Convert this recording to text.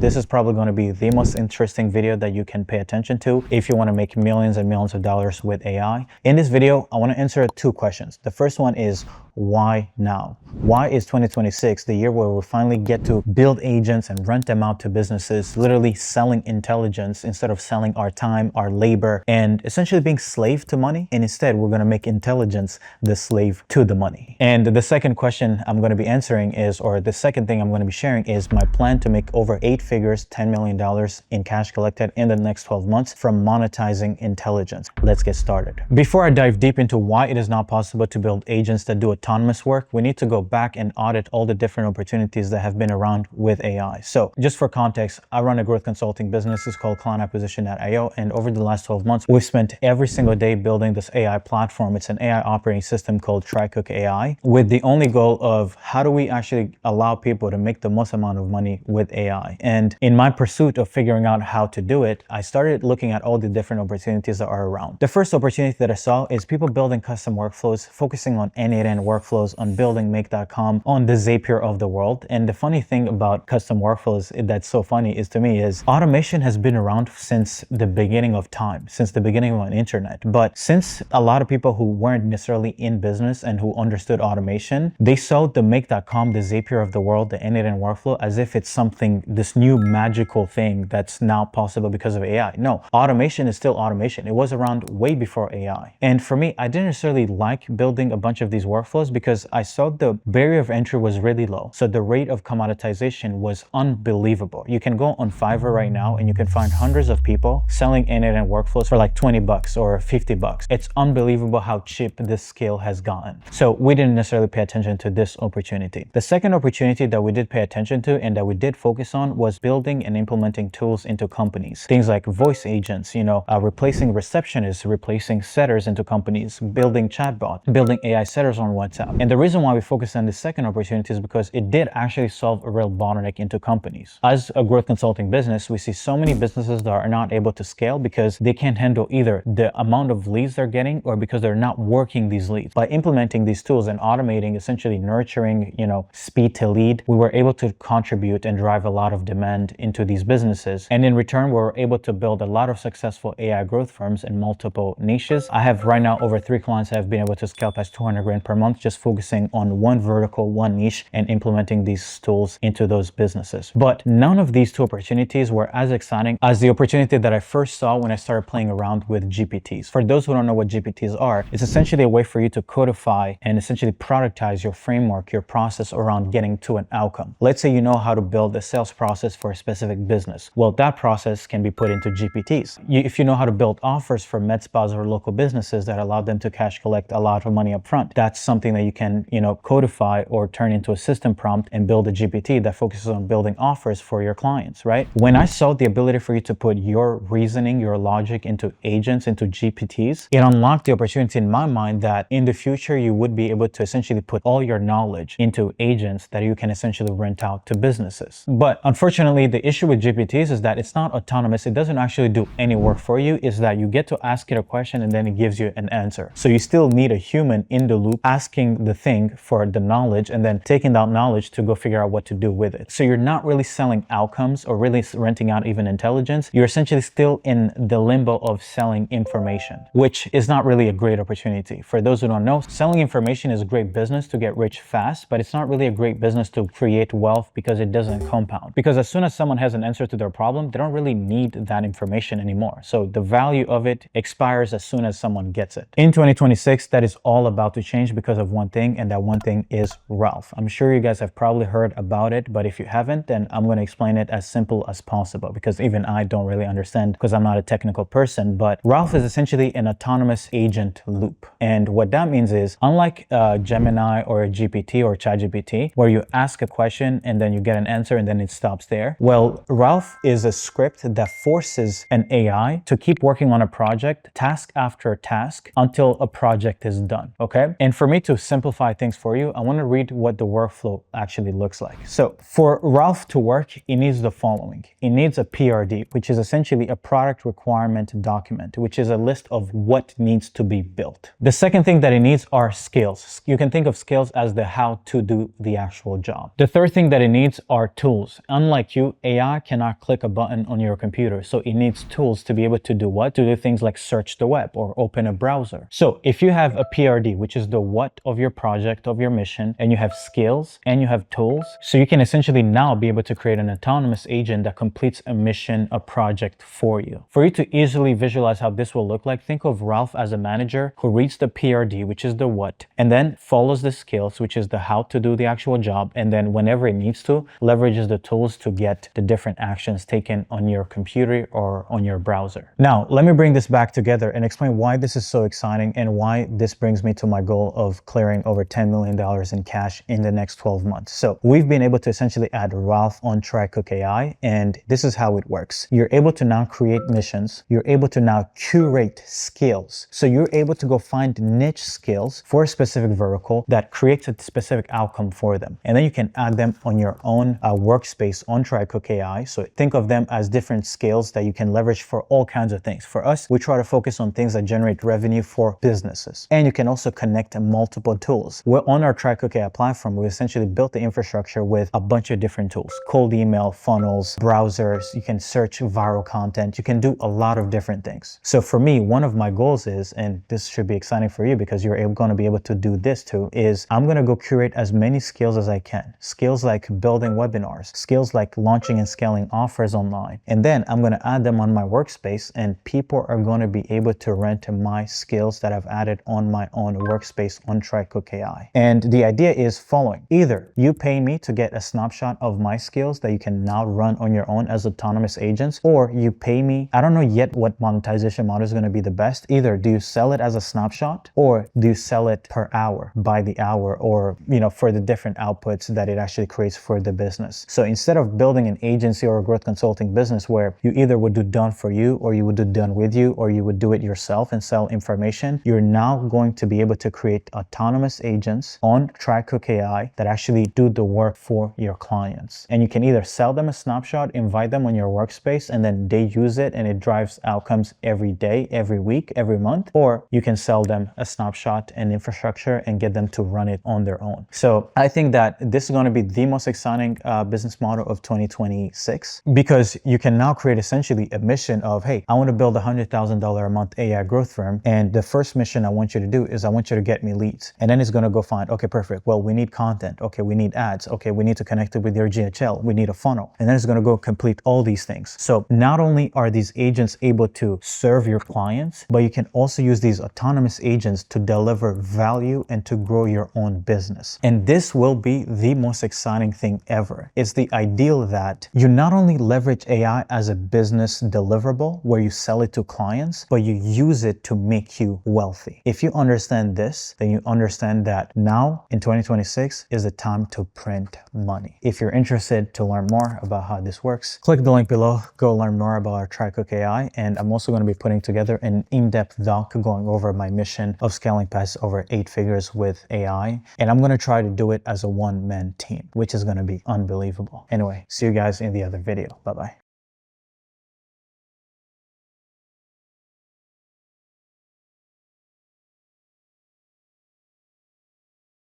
this is probably going to be the most interesting video that you can pay attention to if you want to make millions and millions of dollars with AI. In this video, I want to answer two questions. The first one is, why now? Why is 2026 the year where we finally get to build agents and rent them out to businesses, literally selling intelligence instead of selling our time, our labor, and essentially being slave to money? And instead, we're going to make intelligence the slave to the money. And the second question I'm going to be answering is, or the second thing I'm going to be sharing is my plan to make over 8 figures, $10 million in cash collected in the next 12 months from monetizing intelligence. Let's get started. Before I dive deep into why it is not possible to build agents that do autonomous work, we need to go back and audit all the different opportunities that have been around with AI. So just for context, I run a growth consulting business. It's called clientacquisition.io. And over the last 12 months, we've spent every single day building this AI platform. It's an AI operating system called TriCook AI, with the only goal of how do we actually allow people to make the most amount of money with AI. And in my pursuit of figuring out how to do it, I started looking at all the different opportunities that are around. The first opportunity that I saw is people building custom workflows, focusing on end-to-end workflows, on building make.com, on the Zapier of the world. And the funny thing about custom workflows that's so funny is, to me, is automation has been around since the beginning of time, since the beginning of the internet. But since a lot of people who weren't necessarily in business and who understood automation, they saw the make.com, the Zapier of the world, the end-to-end workflow as if it's something, this new magical thing that's now possible because of AI. No, automation is still automation. It was around way before AI. And for me, I didn't necessarily like building a bunch of these workflows because I saw the barrier of entry was really low. So the rate of commoditization was unbelievable. You can go on Fiverr right now and you can find hundreds of people selling end-to-end workflows for like 20 bucks or 50 bucks. It's unbelievable how cheap this scale has gotten. So we didn't necessarily pay attention to this opportunity. The second opportunity that we did pay attention to and that we did focus on was building and implementing tools into companies. Things like voice agents, replacing receptionists, replacing setters into companies, building chatbots, building AI setters on WhatsApp. And the reason why we focused on this second opportunity is because it did actually solve a real bottleneck into companies. As a growth consulting business, we see so many businesses that are not able to scale because they can't handle either the amount of leads they're getting or because they're not working these leads. By implementing these tools and automating, essentially nurturing, speed to lead, we were able to contribute and drive a lot of demand into these businesses. And in return, we were able to build a lot of successful AI growth firms in multiple niches. I have right now over 3 clients that have been able to scale past 200 grand per month, just focusing on one vertical, one niche, and implementing these tools into those businesses. But none of these two opportunities were as exciting as the opportunity that I first saw when I started playing around with GPTs. For those who don't know what GPTs are, it's essentially a way for you to codify and essentially productize your framework, your process around getting to an outcome. Let's say you know how to build a sales process for a specific business. Well, that process can be put into GPTs. If you know how to build offers for med spas or local businesses that allow them to cash collect a lot of money up front, that's something that you can, codify or turn into a system prompt and build a GPT that focuses on building offers for your clients, right? When I saw the ability for you to put your reasoning, your logic into agents, into GPTs, it unlocked the opportunity in my mind that in the future, you would be able to essentially put all your knowledge into agents that you can essentially rent out to businesses. But unfortunately, the issue with GPTs is that it's not autonomous. It doesn't actually do any work for you. Is that you get to ask it a question and then it gives you an answer. So you still need a human in the loop asking the thing for the knowledge and then taking that knowledge to go figure out what to do with it. So you're not really selling outcomes or really renting out even intelligence. You're essentially still in the limbo of selling information, which is not really a great opportunity. For those who don't know, selling information is a great business to get rich fast, but it's not really a great business to create wealth because it doesn't compound. Because as soon as someone has an answer to their problem, they don't really need that information anymore. So the value of it expires as soon as someone gets it. In 2026, that is all about to change because of one thing, and that one thing is Ralph. I'm sure you guys have probably heard about it, but if you haven't, then I'm going to explain it as simple as possible because even I don't really understand because I'm not a technical person. But Ralph is essentially an autonomous agent loop. And what that means is, unlike Gemini or a GPT or ChatGPT, where you ask a question and then you get an answer and then it stops there, well, Ralph is a script that forces an AI to keep working on a project, task after task, until a project is done, okay? And for me to to simplify things for you, I want to read what the workflow actually looks like. So for Ralph to work, it needs the following. It needs a PRD, which is essentially a product requirement document, which is a list of what needs to be built. The second thing that it needs are skills. You can think of skills as the how to do the actual job. The third thing that it needs are tools. Unlike you, AI cannot click a button on your computer. So it needs tools to be able to do what? To do things like search the web or open a browser. So if you have a PRD, which is the what of your project, of your mission, and you have skills and you have tools, so you can essentially now be able to create an autonomous agent that completes a mission, a project for you. For you to easily visualize how this will look like, think of Ralph as a manager who reads the PRD, which is the what, and then follows the skills, which is the how to do the actual job, and then whenever it needs to, leverages the tools to get the different actions taken on your computer or on your browser. Now, let me bring this back together and explain why this is so exciting and why this brings me to my goal of clearing over $10 million in cash in the next 12 months. So we've been able to essentially add Ralph on TryCook AI, and this is how it works. You're able to now create missions. You're able to now curate skills. So you're able to go find niche skills for a specific vertical that creates a specific outcome for them. And then you can add them on your own workspace on TryCook AI. So think of them as different skills that you can leverage for all kinds of things. For us, we try to focus on things that generate revenue for businesses. And you can also connect multiple tools. We're on our TryCook AI platform. We essentially built the infrastructure with a bunch of different tools: cold email, funnels, browsers. You can search viral content. You can do a lot of different things. So for me, one of my goals is, and this should be exciting for you because you're going to be able to do this too, is I'm going to go curate as many skills as I can. Skills like building webinars, skills like launching and scaling offers online. And then I'm going to add them on my workspace, and people are going to be able to rent my skills that I've added on my own workspace on TryCook AI. And the idea is following. Either you pay me to get a snapshot of my skills that you can now run on your own as autonomous agents, or you pay me, I don't know yet what monetization model is going to be the best. Either do you sell it as a snapshot, or do you sell it per hour, by the hour, or for the different outputs that it actually creates for the business. So instead of building an agency or a growth consulting business where you either would do done for you, or you would do done with you, or you would do it yourself and sell information, you're now going to be able to create autonomous agents on TryCook AI that actually do the work for your clients. And you can either sell them a snapshot, invite them on your workspace, and then they use it and it drives outcomes every day, every week, every month, or you can sell them a snapshot and infrastructure and get them to run it on their own. So I think that this is going to be the most exciting business model of 2026, because you can now create essentially a mission of, hey, I want to build a $100,000 a month AI growth firm, and the first mission I want you to do is I want you to get me leads. And then it's going to go find, okay, perfect. Well, we need content. Okay, we need ads. Okay, we need to connect it with your GHL. We need a funnel. And then it's going to go complete all these things. So not only are these agents able to serve your clients, but you can also use these autonomous agents to deliver value and to grow your own business. And this will be the most exciting thing ever. It's the ideal that you not only leverage AI as a business deliverable where you sell it to clients, but you use it to make you wealthy. If you understand this, then you understand that now in 2026 is the time to print money. If you're interested to learn more about how this works, click the link below, go learn more about our TryCook AI. And I'm also going to be putting together an in-depth doc going over my mission of scaling past over 8 figures with AI. And I'm going to try to do it as a one-man team, which is going to be unbelievable. Anyway, see you guys in the other video. Bye-bye.